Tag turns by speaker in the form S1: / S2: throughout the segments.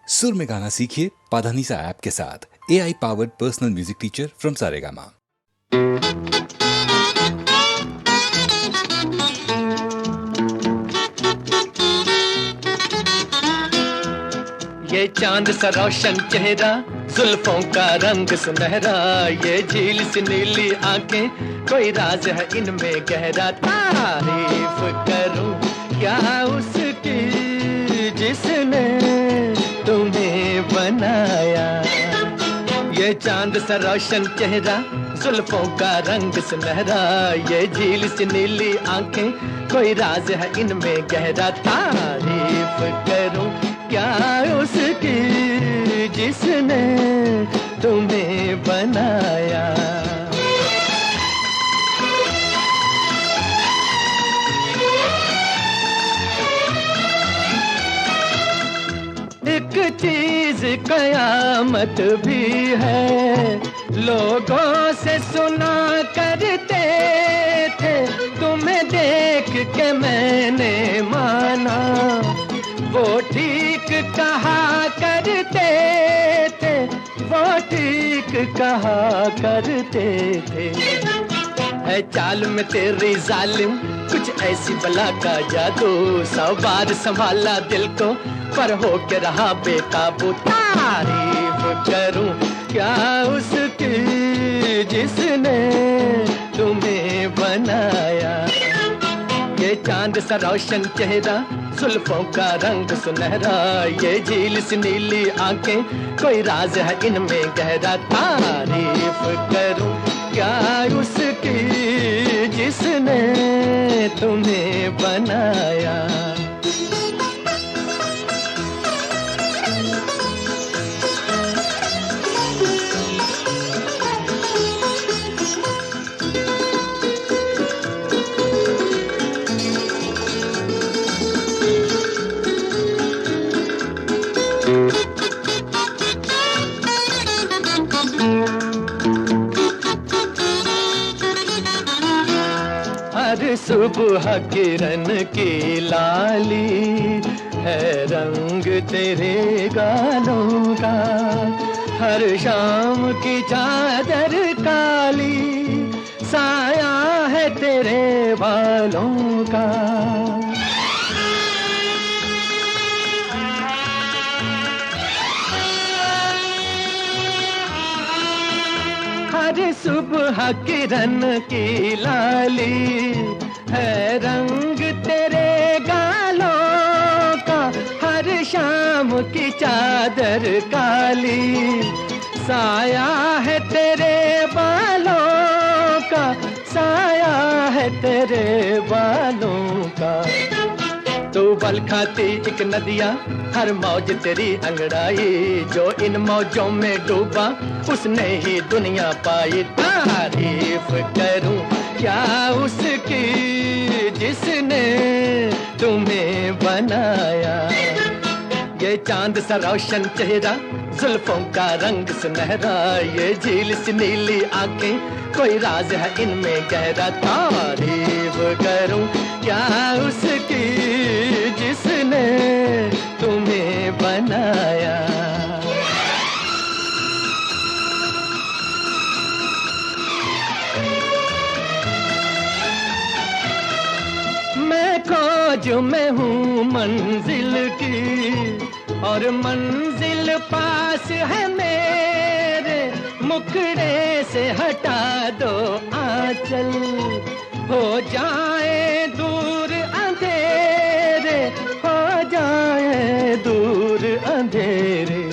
S1: सुर में गाना सीखिए पाधानीसा ऐप के साथ। AI powered personal music teacher from Saregama.
S2: ये चांद सा रोशन चेहरा, जुल्फों का रंग सुनहरा, ये झील सी नीली आंखें, कोई राज है इनमें गहरा। तारीफ करूं क्या उसकी जिसने तुम्हें बनाया। ये चांद सा रोशन चेहरा, जुल्फों का रंग सुनहरा, ये झील सी नीली आंखें, कोई राज है इनमें गहरा। तारीफ करूं क्या उसकी जिसने तुम्हें बनाया। एक चीज कयामत भी है, लोगों से सुना करते थे, तुम्हें देख के मैंने माना, वो ठीक कहा करते थे, वो ठीक कहा करते थे। है चाल में तेरी जालिम कुछ ऐसी बला का जादू, 100 बार संभाला दिल को पर हो के रहा बेकाबू। तारीफ करूं क्या उसकी जिसने तुम्हें बनाया। ये चांद सा रोशन चेहरा, जुल्फों का रंग सुनहरा, ये झील सी नीली आंखें, कोई राज है इनमें गहरा। तारीफ करूं क्या उसकी जिसने तुम्हें बनाया। हर सुबह किरण की लाली है रंग तेरे गालों का, हर शाम की चादर काली साया है तेरे बालों का। हर सुबह किरण की लाली है रंग तेरे गालों का, हर शाम की चादर काली साया है तेरे बालों का, साया है तेरे बालों का। तू बल खाती एक नदिया, हर मौज तेरी अंगड़ाई, जो इन मौजों में डूबा उसने ही दुनिया पाई। तारीफ करूं क्या उसकी जिसने तुम्हें बनाया। ये चांद सा रोशन चेहरा, जुल्फों का रंग सुनहरा, ये झील सी नीली आंखें, कोई राज है इनमें गहरा। तारीफ करूं क्या उसकी जिसने तुम्हें बनाया। मैं खोज में हूँ मंजिल की, और मंजिल पास है मेरे, मुखड़े से हटा दो आंचल, हो जाए दूर अंधेरे, हो जाए दूर अंधेरे।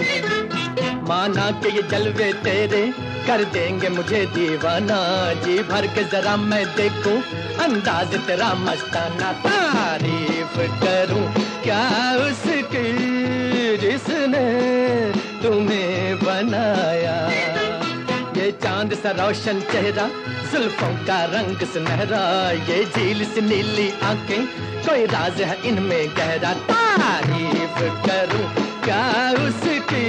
S2: माना कि ये जलवे तेरे कर देंगे मुझे दीवाना, जी भर के जरा मैं देखूं अंदाज तेरा मस्ताना। तारीफ करूं क्या उसकी जिसने तुम्हें बनाया। ये चांद सा रोशन चेहरा, जुल्फों का रंग सुनहरा, ये झील सी नीली आंखें, कोई राज है इनमें गहरा। तारीफ करूं क्या उसकी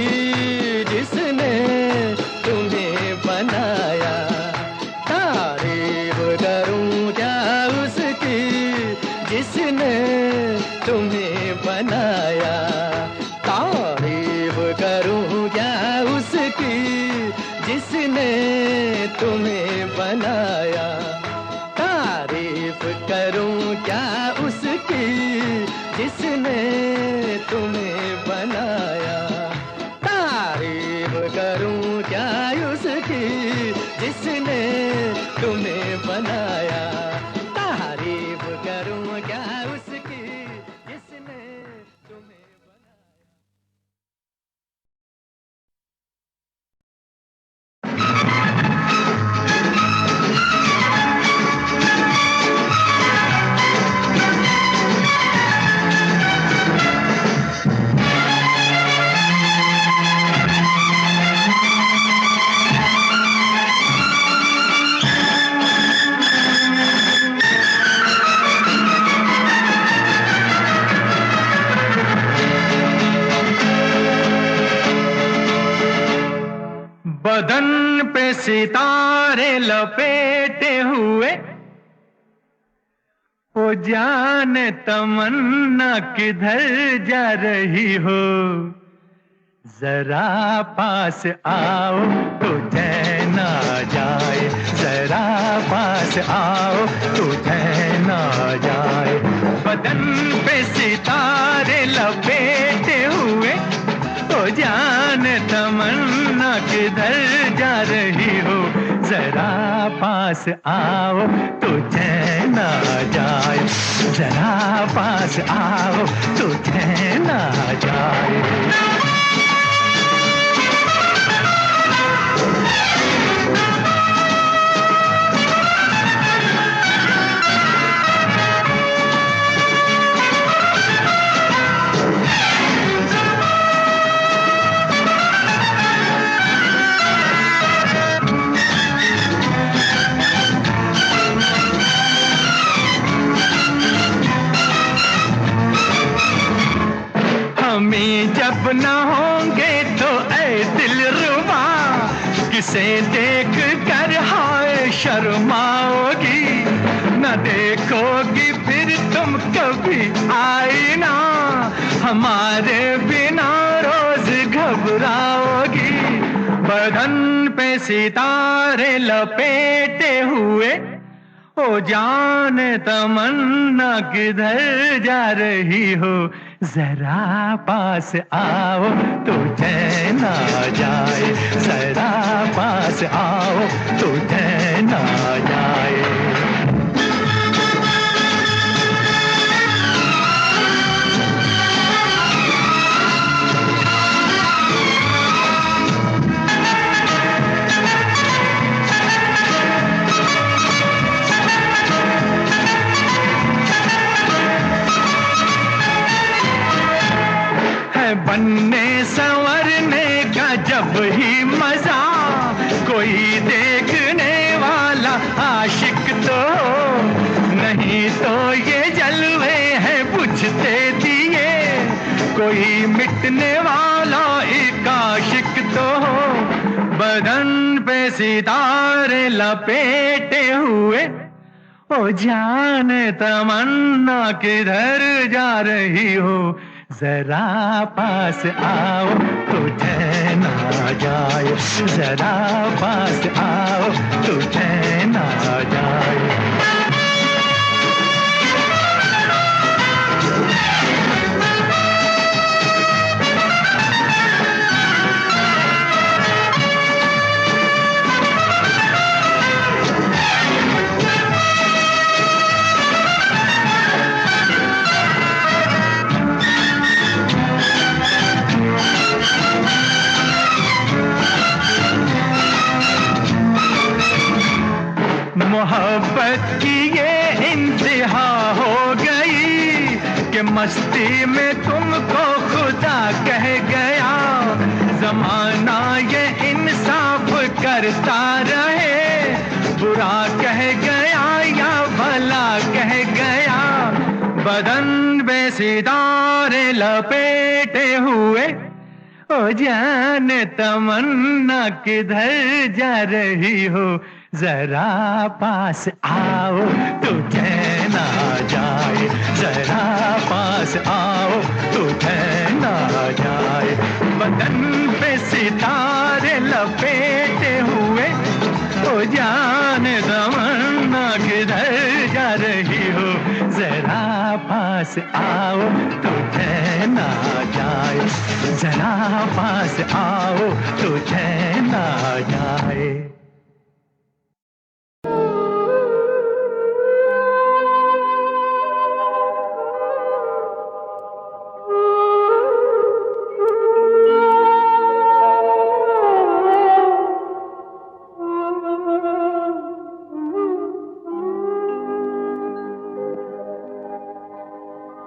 S2: जिसने तुम्हें बनाया। तारीफ करूं क्या उसकी जिसने तुम्हें बनाया। तारीफ तुम्हें बनाया। तारीफ करूं क्या उसकी जिसने तुम्हें बनाया। तारीफ करूं क्या उसकी जिसने तुम्हें बनाया। तारीफ करूं क्या उसकी जिसने तुम्हें बनाया। बदन पे सितारे लपेटे हुए, ओ जाने तमन्ना किधर जा रही हो। जरा पास आओ तो चैन आ जाए, जरा पास आओ तो चैन आ जाए। बदन पे सितारे लपेटे हुए, ओ जान तमन्ना किधर जा रही हो। जरा पास आओ तो चैन आ जाए, जरा पास आओ तो चैन आ जाए। हमें जब न होंगे तो ऐ दिलरुबा, किसे देख कर हाय शर्माओगी। न देखोगी फिर तुम कभी आईना, हमारे बिना रोज घबराओगी। बदन पे सितारे लपेटे हुए, ओ जाने तमन्ना किधर जा रही हो। जरा पास आओ तो चैन आ जाए, जरा पास आओ तो चैन आ जाए। बनने संवरने का जब ही मजा, कोई देखने वाला आशिक तो नहीं तो ये जलवे हैं बुझते दिए, कोई मिटने वाला एक आशिक तो हो। बदन पे सितारे लपेटे हुए, ओ जाने तमन्ना किधर जा रही हो। जरा पास आओ तो चैन आ जाए, जरा पास आओ तो चैन आ जाए। मोहब्बत की ये इंतहा हो गई कि मस्ती में तुमको खुदा कह गया। जमाना ये इंसाफ करता रहे, बुरा कह गया या भला कह गया। बदन पे सितारे लपेटे हुए, ओ जाने तमन्ना किधर जा रही हो। जरा पास आओ तो चैन आ जाए, जरा पास आओ तो चैन आ जाए। बदन पे सितारे लपेटे हुए, ओ जाने तमन्ना किधर जा रही हो, जरा पास आओ तुझे ना जाए, जरा पास आओ तुझे ना जाए।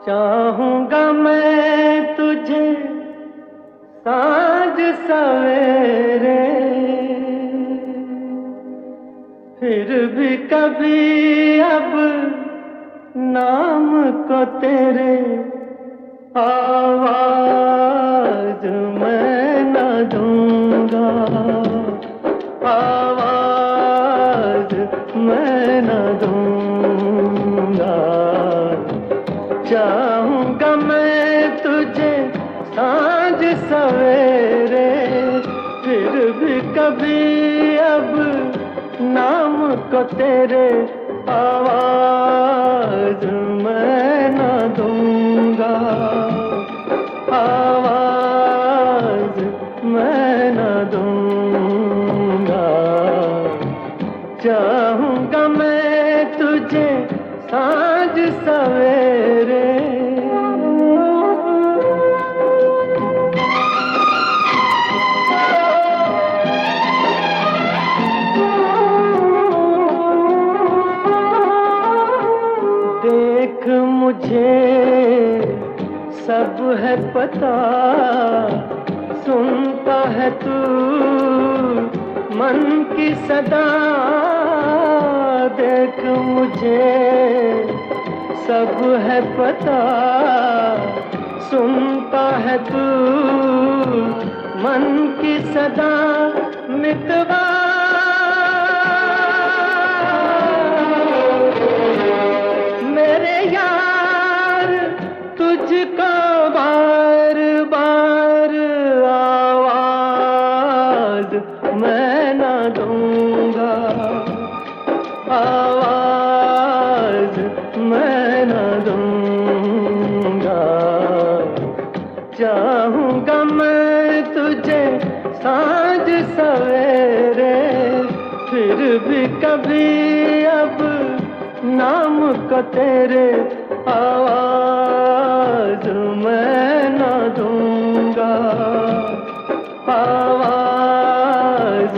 S3: चाहूंगा मैं तुझे साँझ सवेरे, फिर भी कभी अब नाम को तेरे आवाज मैं न दूंगा, आवाज मैं न दूंगा। चाहूंगा मैं तुझे साँझ सवेरे, फिर भी कभी अब नाम को तेरे आवाज मैं न दूंगा, आवाज मैं न दूंगा। चाहूंगा मैं तुझे साँझ सवेरे। देख मुझे सब है पता, सुनता है तू मन की सदा। देख मुझे सब है पता, सुनता है तू मन की सदा। मितवा मेरे यार तुझको बार बार आवाज मैं न दूंगा, आवाज मैं न दूंगा। चाहूंगा मैं तुझे साँझ सवेरे, फिर भी कभी अब नाम को तेरे आवाज मैं न दूंगा, आवाज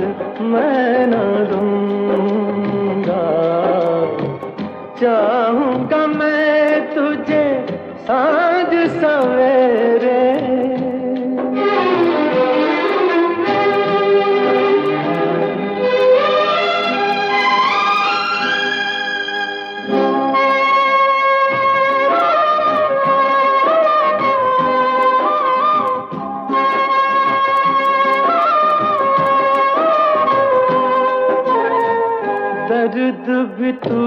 S3: मैं न दूंगा। चाहूंगा मैं तुझे साँझ सवेरे। दर्द भी तू,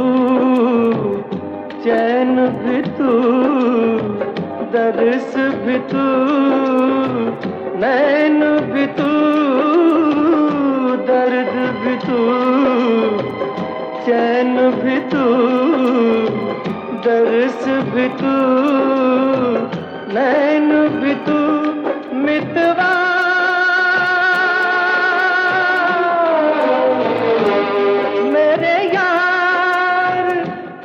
S3: चैन भी तू, दर्स भी तू, नैन भी तू। दर्द भी तू, चैन भी तू, दर्स भी तू, नैन भी तू। मितवा मेरे यार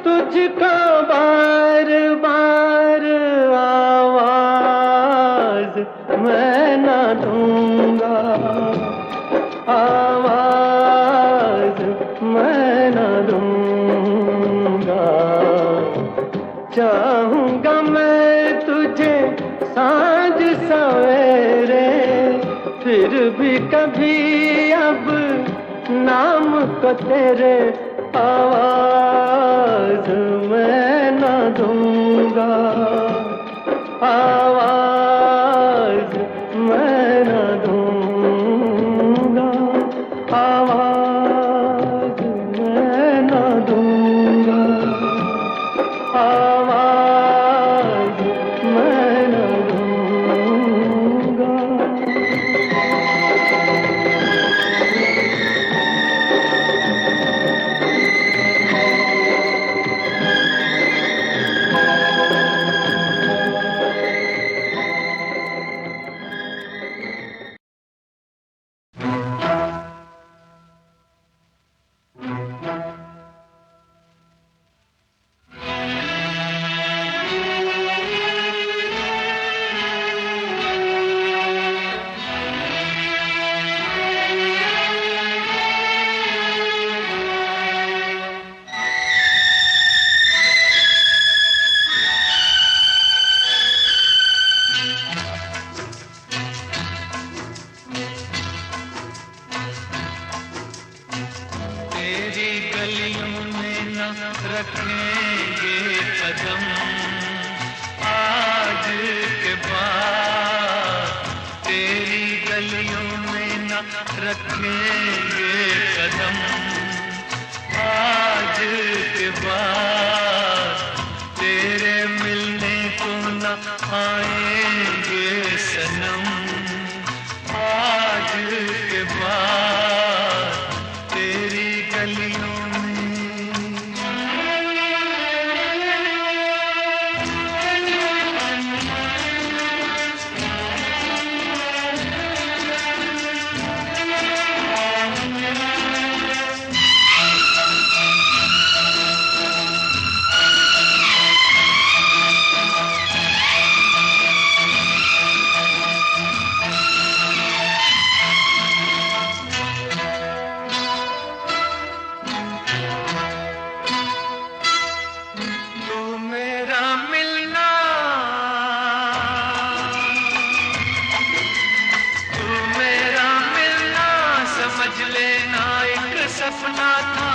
S3: तुझको बार बार आवाज मैं न दूंगा, आवाज मैं न दूंगा। चाहूंगा मैं तुझे साँझ सवेरे, फिर भी कभी अब नाम को तेरे आवाज मैं न दूंगा, आवाज मैं न दूंगा, आवाज मैं न दूंगा, आवाज मैं न दूंगा।
S2: गलियों में न रखेंगे कदम, आज के बाद तेरी गलियों में न रखेंगे कदम, आज के बाद तेरे मिलने को न आएंगे सनम, आज के बाद तेरी गलियों सपना था,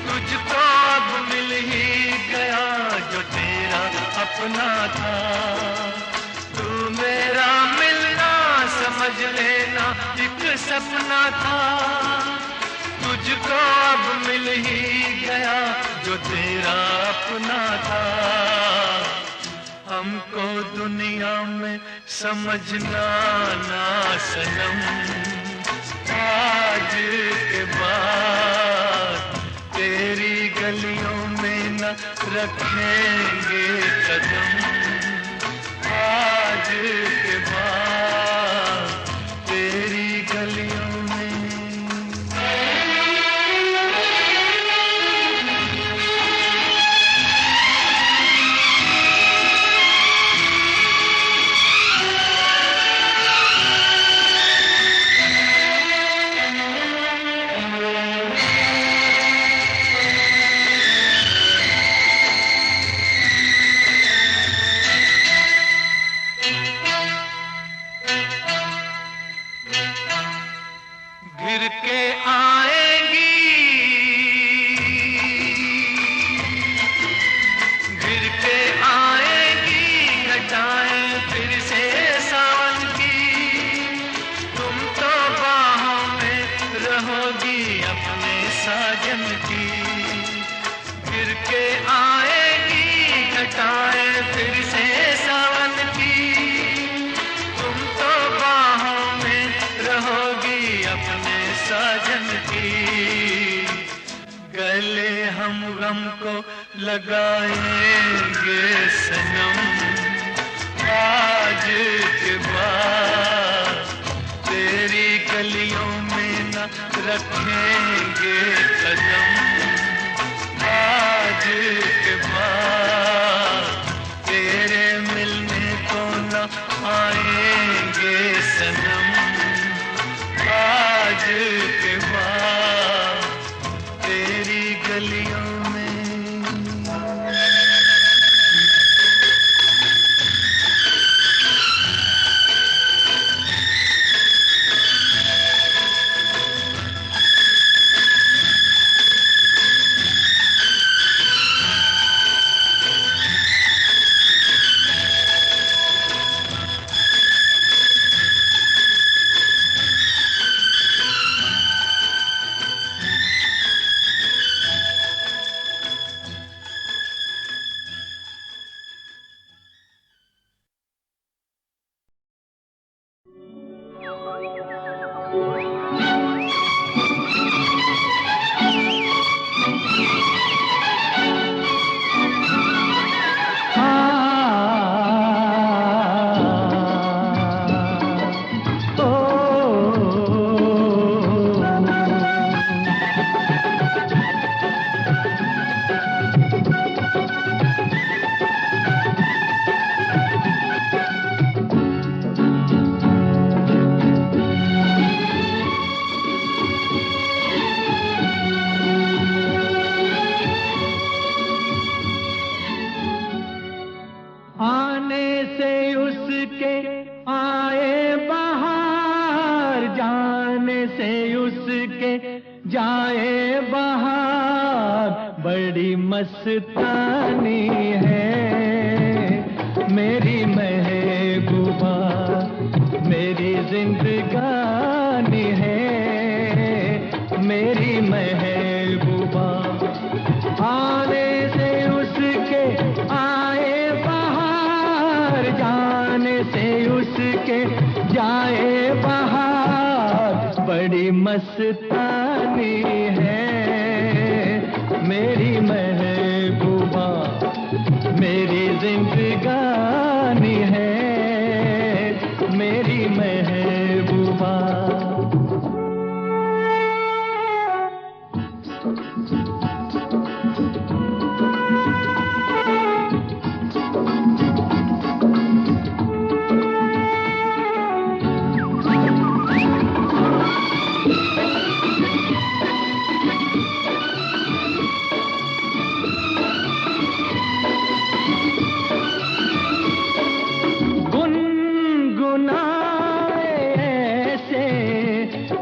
S2: तुझको अब मिल ही गया जो तेरा अपना था। तू मेरा मिलना समझ लेना एक सपना था, तुझको अब मिल ही गया जो तेरा अपना था। हमको दुनिया में समझना ना सनम, आज के बाद तेरी गलियों में न रखेंगे कदम, आज के बाद तेरी गलियों में। गिर के आएंगी, गिर के आएंगी घटाएं फिर से सावन की। तुम तो बाहों में रहोगी अपने साजन की। गिर के आएंगी घटाएं फिर से सावन की। तुम तो बाहों में रहोगी अपने साजन की। गले हम गम को लगाएंगे सनम, आज के बाद तेरी गलियों में न रखेंगे कदम, आज के बाद तेरे मिलने को न आएंगे सनम, आज के बाद तेरी गलियों में।
S3: जाए बहार बड़ी मस्तानी है मेरी महबूबा, मेरी जिंदगानी है मेरी महबूबा। आने से उसके आए बहार, जाने से उसके जाए बहार, बड़ी मस्तानी है मेरी महबूबा, मेरी जिंदगानी है मेरी महबूबा।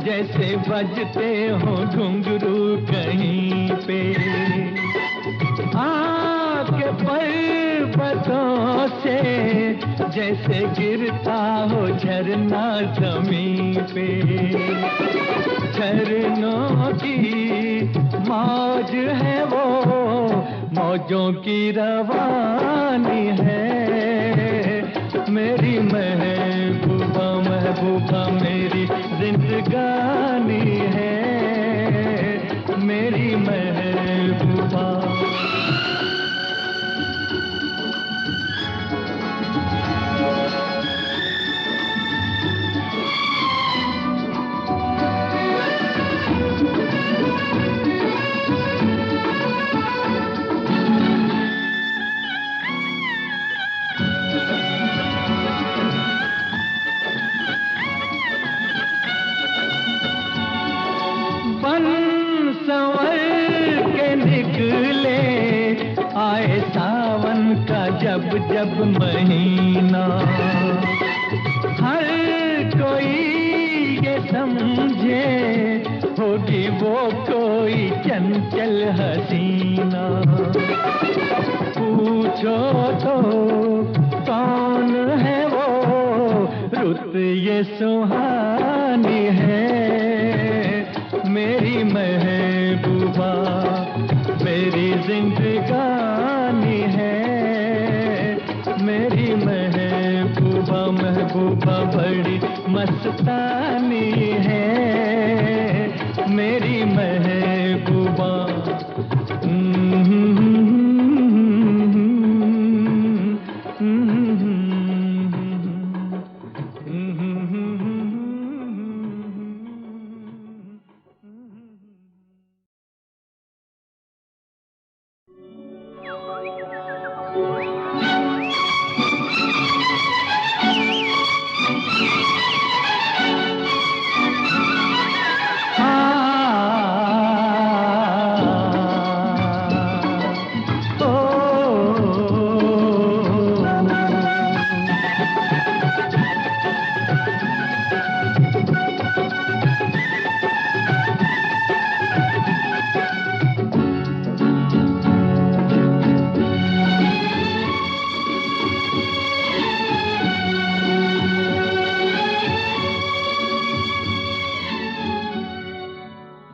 S3: जैसे बजते हो घुंघरू कहीं पे, आपके पर्वतों से जैसे गिरता हो झरना जमीन पे। झरनों की मौज है वो, मौजों की रवानी है मेरी महबूबा, महबूबा मेरी जिंदगानी है मेरी महबूबा। आए सावन का जब जब महीना, हर कोई ये समझे होगी वो कोई चंचल हसीना। पूछो तो कौन है वो, रुत ये सुहानी है मेरी महबूबा, मेरी जिंदगानी है मेरी महबूबा, महबूबा बड़ी मस्तानी है मेरी महबूबा।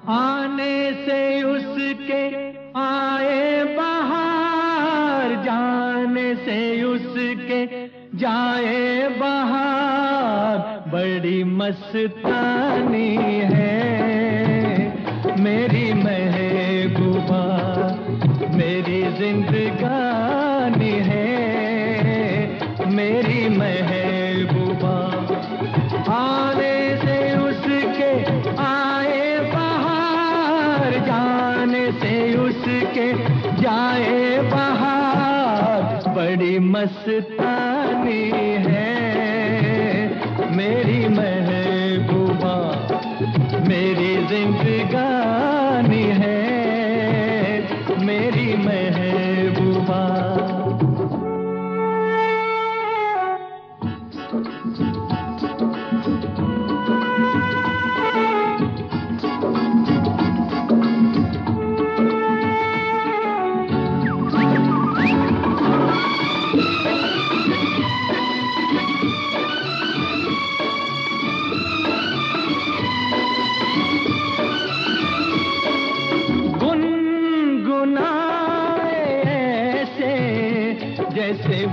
S3: आने से उसके आए बहार, जाने से उसके जाए बहार, बड़ी मस्तानी है मेरी महबूबा, मेरी जिंदगानी है मेरी महबूबा। आने से उसके आए बहार, जाने से उसके जाए बहार, बड़ी मस्तानी है मेरी महबूबा, मेरी जिंदगानी है मेरी महबूबा।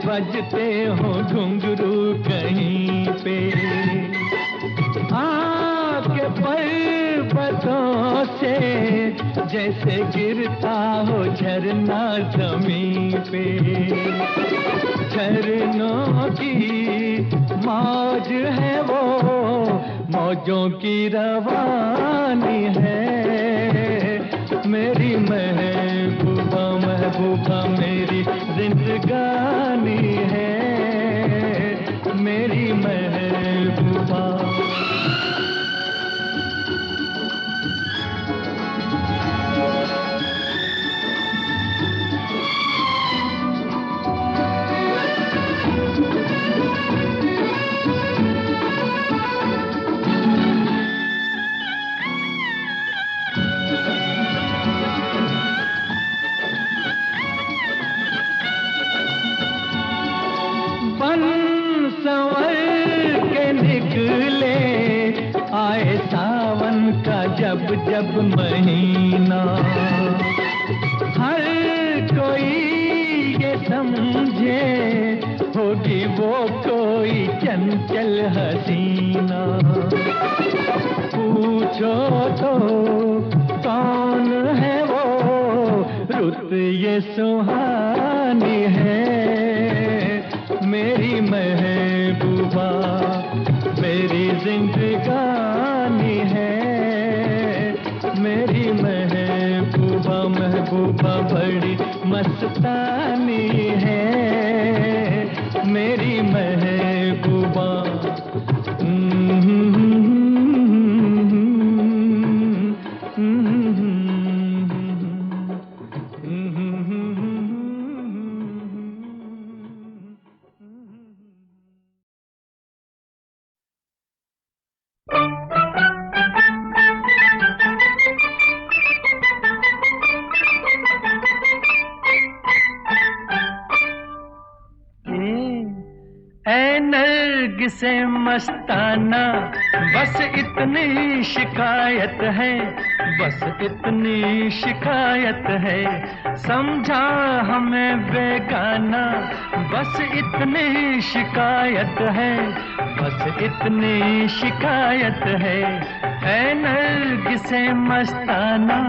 S3: बजते हो घुंघरू कहीं पे, आके पर्वतों से जैसे गिरता हो झरना जमीन पे। झरनों की मौज है वो, मौजों की रवानी है। मेरी महबूबा महबूबा मेरी जिंदगानी है, मेरी महबूबा। संवर के निकले आए सावन का जब जब महीना, हर कोई ये समझे होगी वो कोई चंचल हसीना। पूछो तो कौन है वो, रुत ये सुहानी है। मेरी महबूबा मेरी जिंदगानी है, मेरी महबूबा महबूबा बड़ी मस्तानी है, मेरी महबूबा। से मस्ताना बस इतनी शिकायत है, बस इतनी शिकायत है। समझा हमें बेगाना बस इतनी शिकायत है, बस इतनी शिकायत है। ऐ नरगिसे मस्ताना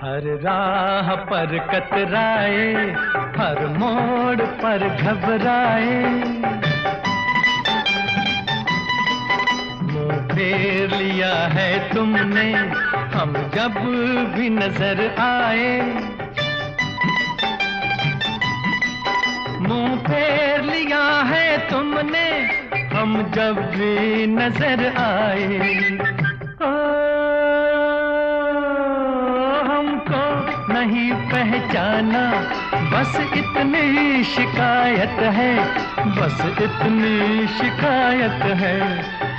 S3: हर राह पर कतराए, हर मोड़ पर घबराए। मुँह फेर लिया है तुमने हम जब भी नजर आए, मुँह फेर लिया है तुमने हम जब भी नजर आए। नहीं पहचाना बस इतनी शिकायत है, बस इतनी शिकायत है।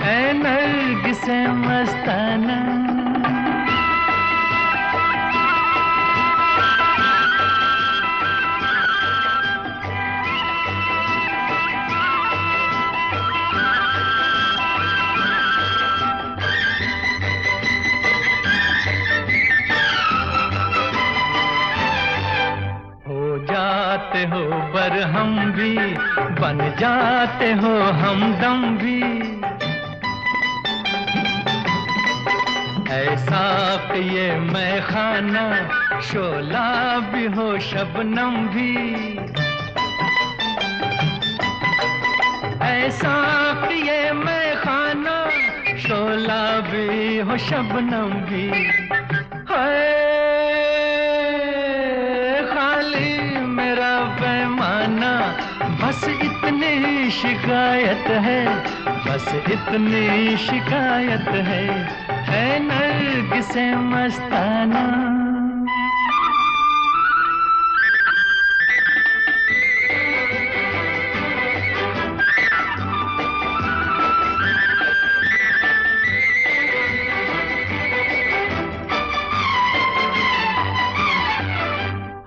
S3: ऐ नरगिसे मस्ताना हो बर हम भी बन जाते हो हमदम भी। ऐसा कि ये मैं खाना शोला भी हो शबनम भी, ऐसा कि ये मैं खाना शोला भी हो शबनम भी। है बस इतनी शिकायत है, बस इतनी शिकायत है नरगिसे मस्ताना।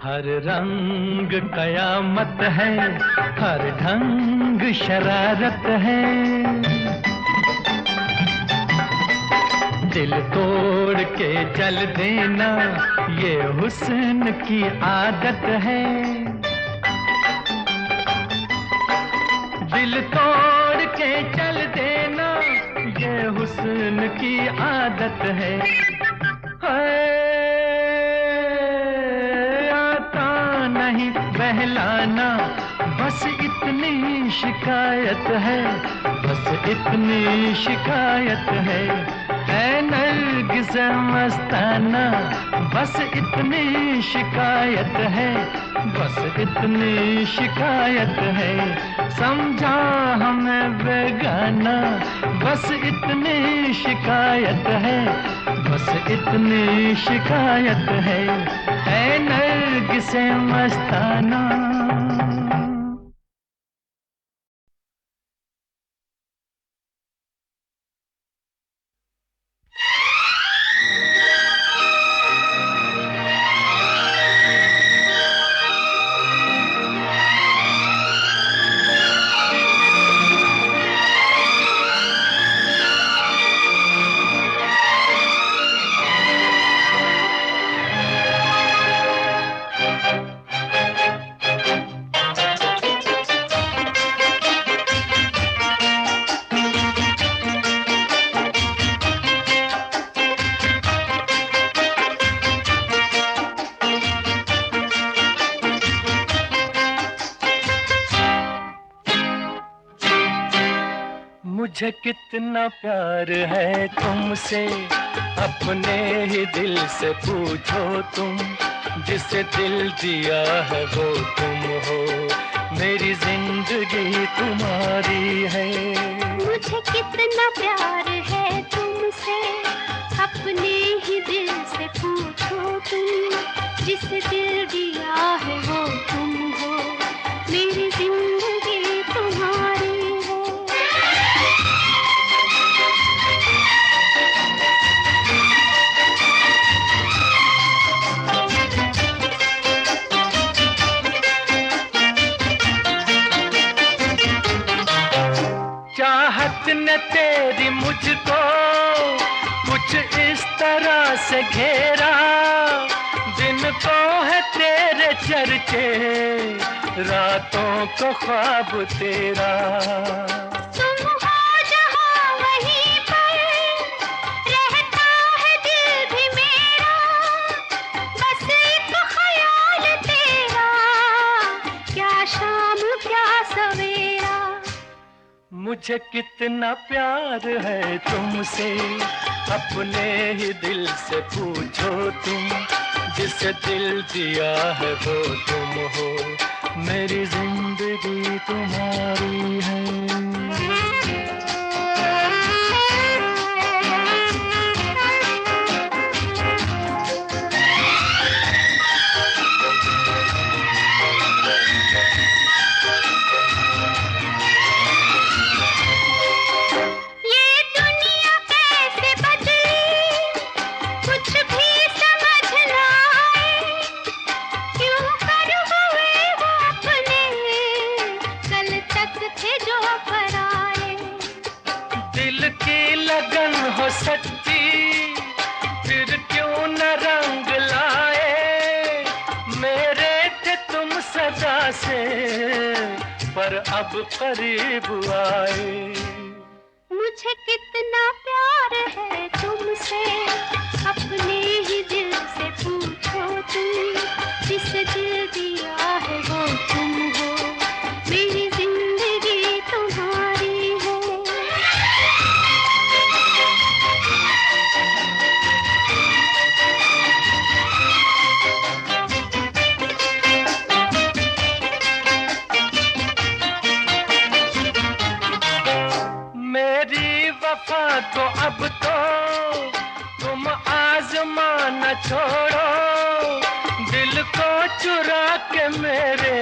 S3: हर रंग कयामत है, हर ढंग शरारत है। दिल तोड़ के चल देना ये हुस्न की आदत है। दिल तोड़ के चल देना ये हुस्न की आदत है। आता नहीं बहलाना, बस इतनी शिकायत है, बस इतनी शिकायत है। ऐ नरगिस मस्ताना, बस इतनी शिकायत है, बस इतनी शिकायत है। समझा हमें बेगाना, बस इतनी शिकायत है, बस इतनी शिकायत है। ऐ नरगिस मस्ताना। मुझे कितना प्यार है तुमसे, अपने ही दिल से पूछो तुम। जिसे दिल दिया है वो तुम हो, मेरी जिंदगी तुम्हारी है।
S4: मुझे कितना प्यार है तुमसे, अपने ही दिल से पूछो तुम। जिसे दिल दिया है वो तुम हो, मेरी जिंदगी तुम्हारी है।
S3: चाहत ने तेरी मुझको कुछ इस तरह से घेरा, दिन को है तेरे चर्चे, रातों को ख्वाब तेरा।
S4: तुम हो जहाँ वहीं पर, रहता है दिल भी मेरा, बस एक ख्याल तेरा, क्या शाम क्या सवेरा।
S3: मुझे कितना प्यार है तुमसे, अपने ही दिल से पूछो तुम। जिसे दिल दिया है वो तुम हो, मेरी जिंदगी तुम्हारी है। सच्ची फिर क्यों न रंग लाए, मेरे थे तुम सदा से पर अब करीब आए।
S4: मुझे कितना प्यार है तुमसे, अपने ही दिल से पूछो तुम। जिसे दिल दिया है वो तुम हो, मेरी जिंदगी तुम्हारी है।
S3: तो अब तो तुम आजमाना छोड़ो, दिल को चुरा के मेरे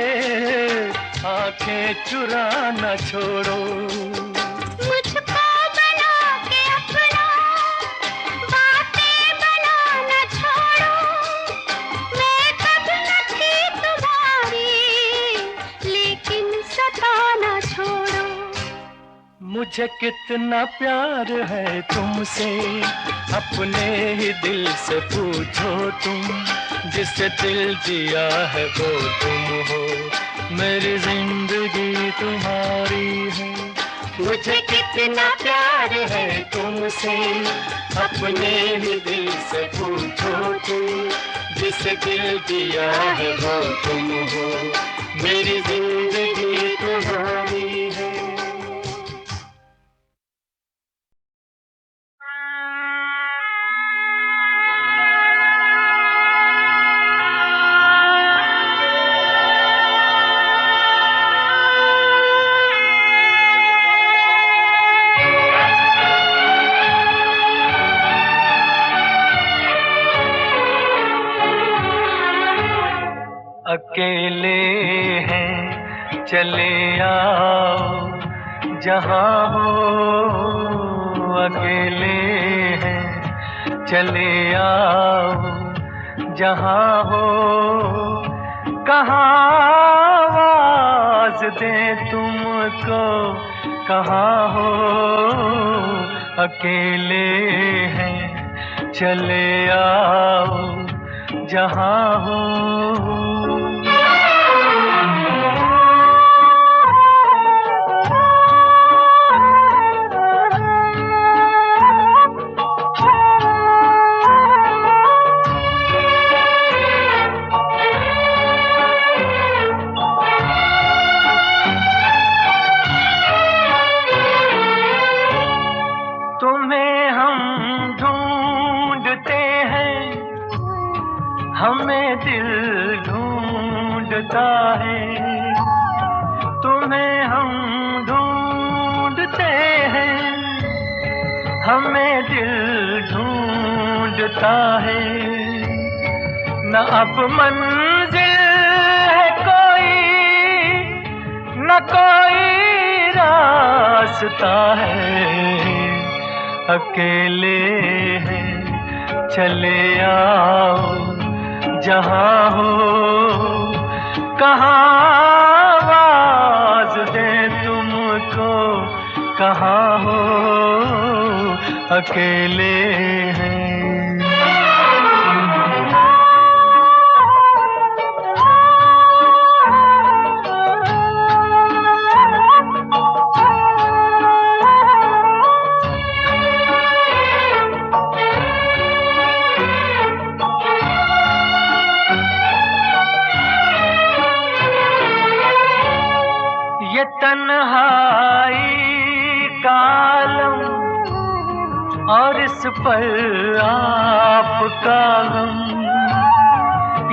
S3: आंखें चुराना छोड़ो।
S4: मुझको बना के अपना, बातें बनाना छोड़ो। मैं कब न थी
S3: मुझे कितना प्यार है तुमसे, अपने ही दिल से पूछो तुम, जिससे दिल दिया है वो तुम हो, मेरी जिंदगी तुम्हारी है। मुझे कितना प्यार है तुमसे, अपने ही दिल से पूछो तुम, जिससे दिल दिया है वो तुम हो, मेरी जिंदगी तुम्हारी है। अकेले हैं चले आओ जहाँ हो, अकेले हैं चले आओ जहाँ हो, कहाँ आवाज दें तुमको, कहाँ हो, अकेले हैं चले आओ जहाँ हो। तुम्हें हम ढूंढते हैं, हमें दिल ढूंढता है, तुम्हें हम ढूंढते हैं, हमें दिल ढूंढता है, न अब मंजिल है कोई, न कोई रास्ता है, अकेले हैं चले आओ जहाँ हो, कहाँ आवाज दें तुमको, कहाँ हो, अकेले हैं। ये तन्हाई का आलम और इस पर आपका गम,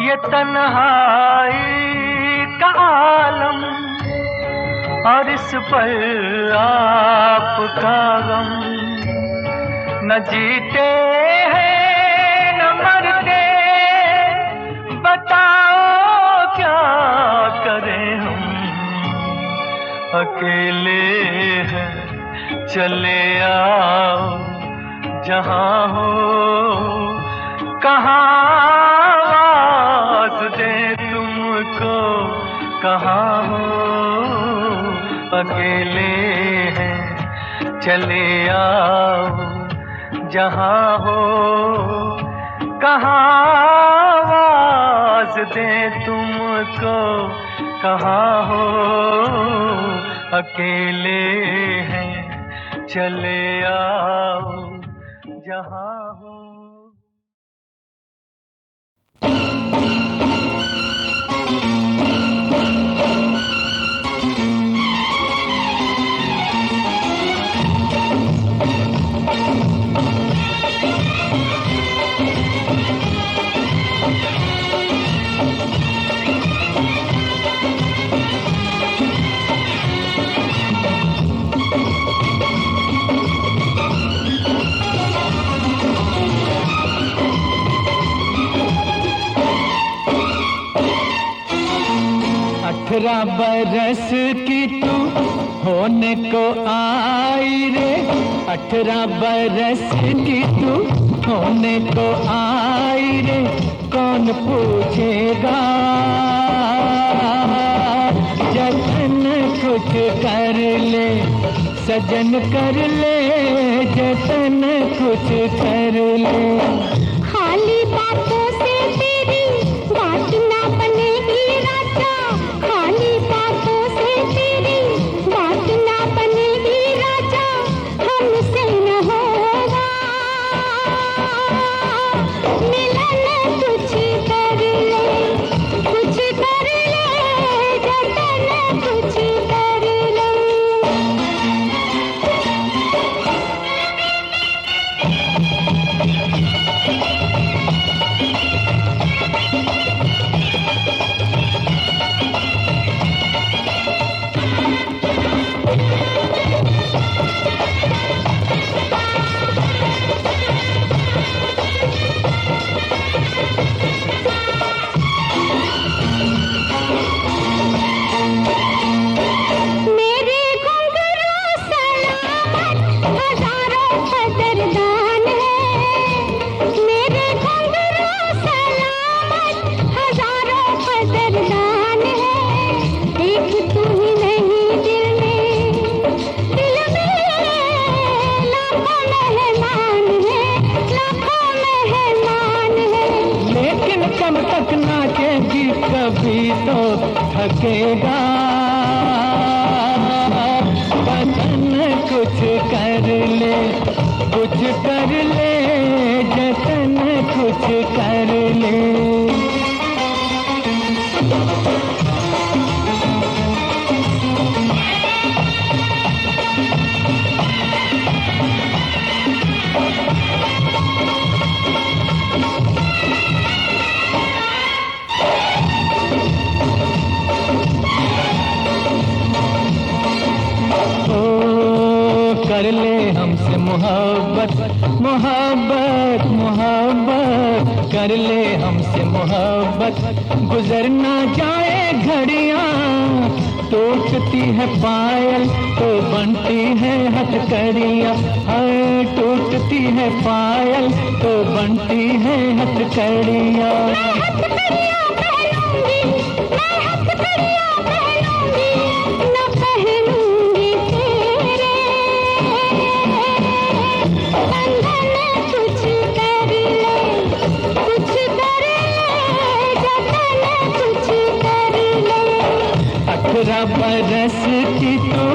S3: ये तन्हाई का आलम और इस पर आपका गम, न जीते हैं न मरते, बताओ क्या करें हम, अकेले हैं चले आओ जहाँ हो, कहाँ आवाज दें तुमको, कहाँ हो, अकेले हैं चले आओ जहाँ हो, कहाँ आवाज दें तुमको, कहाँ हो, अकेले हैं चले आओ जहाँ हो।
S5: अठारह बरस की तू होने को आई रे, 18 बरस की तू होने को आई रे, कौन पूछेगा जतन कुछ कर ले, सजन कर ले जतन कुछ कर ले।
S4: खाली बातों से तेरी बात ना बनेगी राजा, खाली बातों से तेरी बात ना बनेगी राजा, हमसे न होगा मिलन। कुछ कर ले, कुछ कर ले जतन कुछ कर ले। मेरे घुंघरू सलामत हजारों कदरदान है, मेरे घुंघरू सलामत हजारों कदरदान है। एक तू ही नहीं दिल में लाखों मेहमान है, लाखों मेहमान है।
S5: लेकिन कब तक नाचेगी, कभी तो थकेगा बदन। कुछ कर ले, कुछ कर ले जतन कुछ कर ले। कर ले हमसे मोहब्बत, मोहब्बत, मोहब्बत कर ले हमसे मोहब्बत। गुजर ना जाए घड़ियां, टूटती है पायल तो बनती है हथकड़ियां। हाय टूटती है पायल तो बनती है हथकड़ियां।
S4: हथकड़ियां पहनूंगी, मैं हथकड़ियां पहनूंगी, न पहनूंगी तेरे बंधन। कुछ कर ले, कुछ कर ले जतन कुछ कर ले।
S5: 18 बरस की तू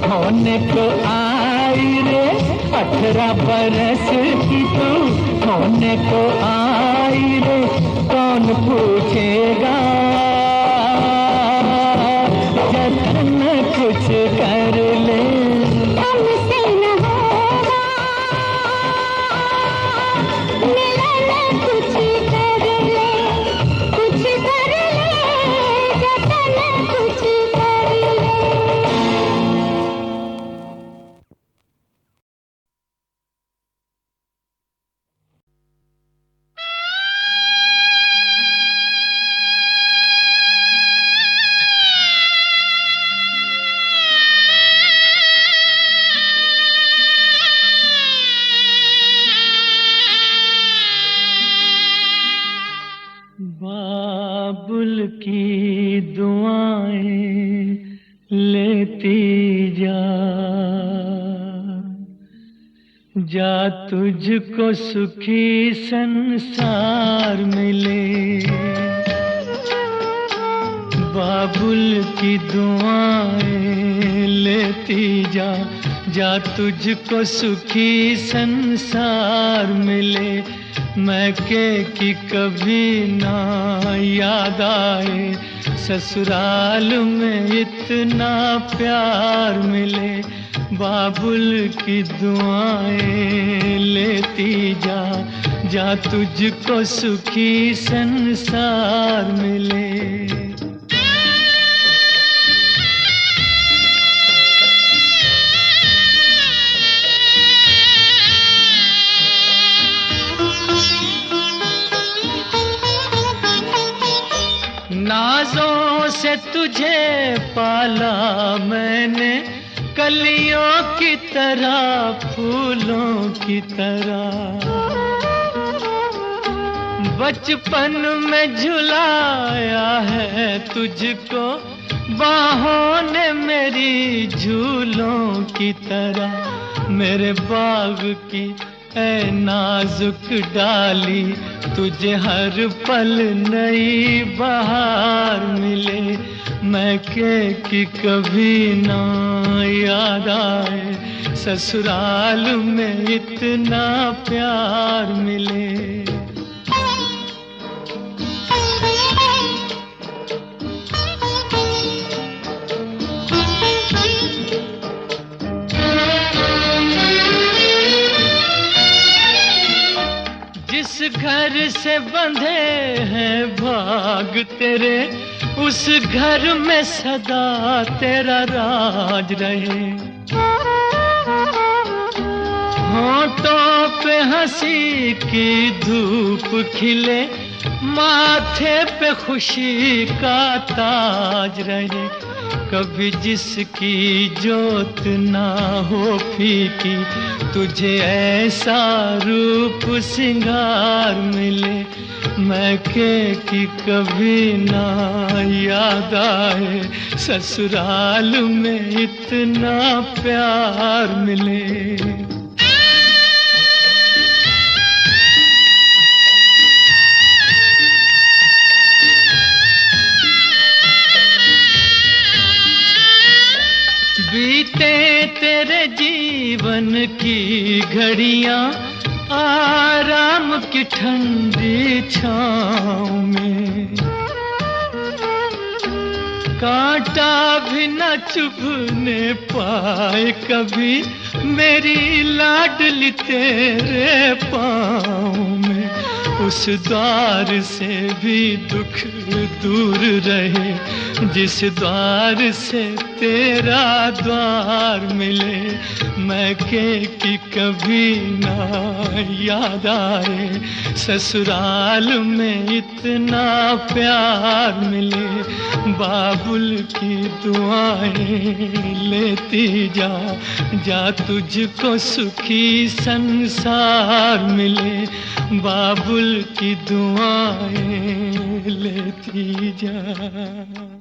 S5: होने को आई रे, 18 बरस की तू होने को आई रे। कौन पूछेगा जतन कुछ कर ले।
S4: हमसे न होगा मिलन। कुछ कर ले, कुछ कर ले जतन कुछ कर ले।
S3: बाबुल की दुआएं लेती जा, जा तुझको सुखी संसार मिले। बाबुल की दुआएं लेती जा, जा तुझको सुखी संसार मिले। मैके की कभी ना याद आए, ससुराल में इतना प्यार मिले। बाबुल की दुआएं लेती जा, जा तुझको सुखी संसार मिले। नाजों से तुझे पाला मैंने, कलियों की तरह फूलों की तरह। बचपन में झुलाया है तुझको बाहों ने मेरी झूलों की तरह मेरे बाग की ऐ नाजुक डाली, तुझे हर पल नई बहार मिले, मैं कि कभी ना याद आए, ससुराल में इतना प्यार मिले। जिस घर से बंधे हैं भाग तेरे, उस घर में सदा तेरा राज रहे। होठों पे हंसी की धूप खिले, माथे पे खुशी का ताज रहे। कभी जिसकी जोत ना हो फीकी, तुझे ऐसा रूप सिंगार मिले, मैं कि कभी ना याद आए, ससुराल में इतना प्यार मिले। बीते तेरे जीवन की घड़ियां आराम की ठंडी छाँव में, कांटा भी न चुभने पाए कभी मेरी लाडली तेरे पाँव में। उस द्वार से भी दुख दूर रहे, जिस द्वार से तेरा द्वार मिले, मैं कि कभी ना याद आए, ससुराल में इतना प्यार मिले। बाबुल की दुआएं लेती जा, जा तुझको सुखी संसार मिले, बाबुल की दुआएं लेती जा।